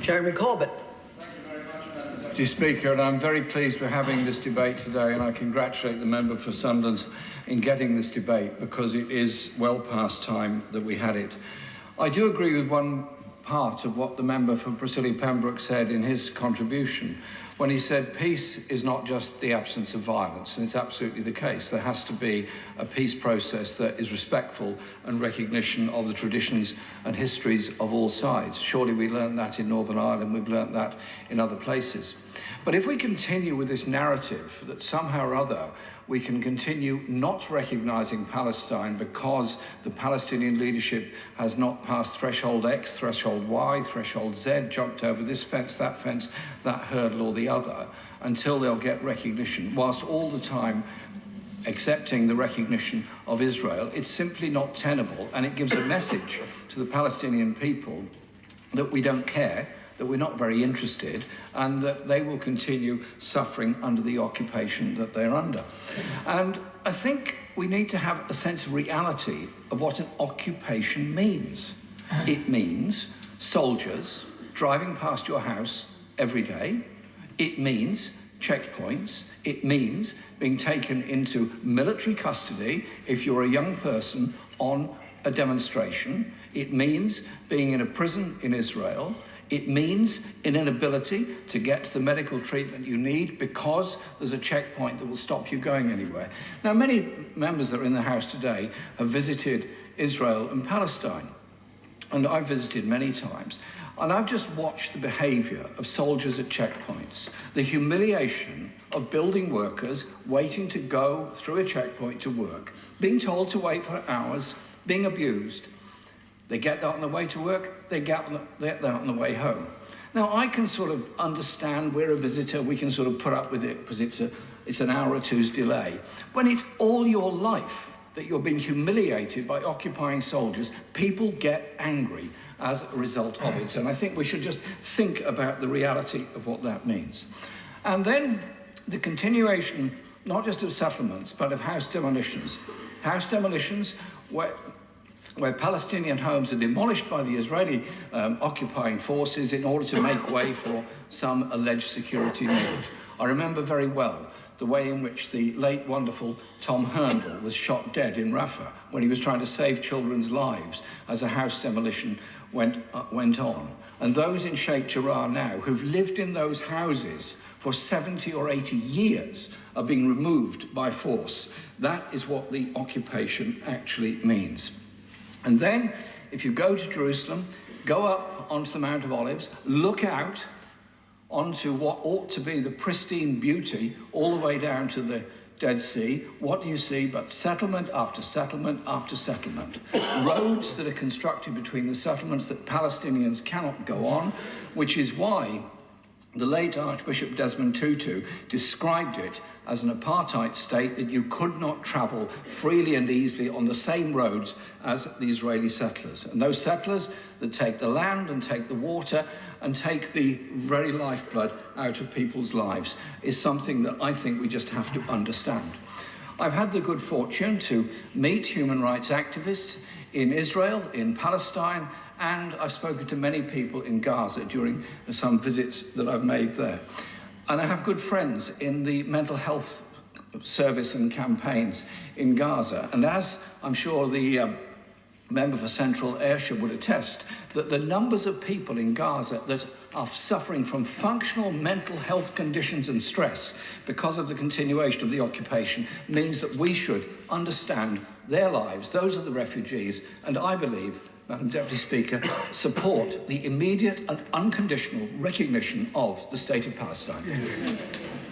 Jerremy Corbyn. Deputy Speaker, and I'm very pleased we're having this debate today, and I congratulate the member for Sunderland in getting this debate because it is well past time that we had it. I do agree with one part of what the member for Bracilly Pembroke said in his contribution when he said peace is not just the absence of violence, and it's absolutely the case. There has to be a peace process that is respectful and recognition of the traditions and histories of all sides. Surely we learned that in Northern Ireland, we've learned that in other places. But if we continue with this narrative that somehow or other we can continue not recognising Palestine because the Palestinian leadership has not passed threshold X, threshold Y, threshold Z, jumped over this fence, that hurdle or the other, until they'll get recognition, whilst all the time accepting the recognition of Israel, it's simply not tenable, and it gives a message to the Palestinian people that we don't care, that we're not very interested, and that they will continue suffering under the occupation that they're under. And I think we need to have a sense of reality of what an occupation means. It means soldiers driving past your house every day. It means checkpoints. It means being taken into military custody if you're a young person on a demonstration. It means being in a prison in Israel. It means an inability to get to the medical treatment you need because there's a checkpoint that will stop you going anywhere. Now, many members that are in the House today have visited Israel and Palestine, and I've visited many times, and I've just watched the behaviour of soldiers at checkpoints, the humiliation of building workers waiting to go through a checkpoint to work, being told to wait for hours, being abused. They get that on the way to work, they get that on the way home. Now, I can sort of understand we're a visitor, we can sort of put up with it because it's an hour or two's delay. When it's all your life that you're being humiliated by occupying soldiers, people get angry as a result of it. And I think we should just think about the reality of what that means. And then the continuation, not just of settlements, but of house demolitions. House demolitions where Palestinian homes are demolished by the Israeli occupying forces in order to make way for some alleged security need. I remember very well the way in which the late wonderful Tom Herndl was shot dead in Rafah when he was trying to save children's lives as a house demolition went on. And those in Sheikh Jarrah now who've lived in those houses for 70 or 80 years are being removed by force. That is what the occupation actually means. And then, if you go to Jerusalem, go up onto the Mount of Olives, look out onto what ought to be the pristine beauty all the way down to the Dead Sea. What do you see but settlement after settlement after settlement? Roads that are constructed between the settlements that Palestinians cannot go on, which is why the late Archbishop Desmond Tutu described it as an apartheid state, that you could not travel freely and easily on the same roads as the Israeli settlers. And those settlers that take the land and take the water and take the very lifeblood out of people's lives is something that I think we just have to understand. I've had the good fortune to meet human rights activists in Israel, in Palestine, and I've spoken to many people in Gaza during some visits that I've made there. And I have good friends in the mental health service and campaigns in Gaza. And as I'm sure the member for Central Ayrshire would attest, that the numbers of people in Gaza that are suffering from functional mental health conditions and stress because of the continuation of the occupation means that we should understand their lives. Those are the refugees, and I believe, Madam Deputy Speaker, support the immediate and unconditional recognition of the State of Palestine.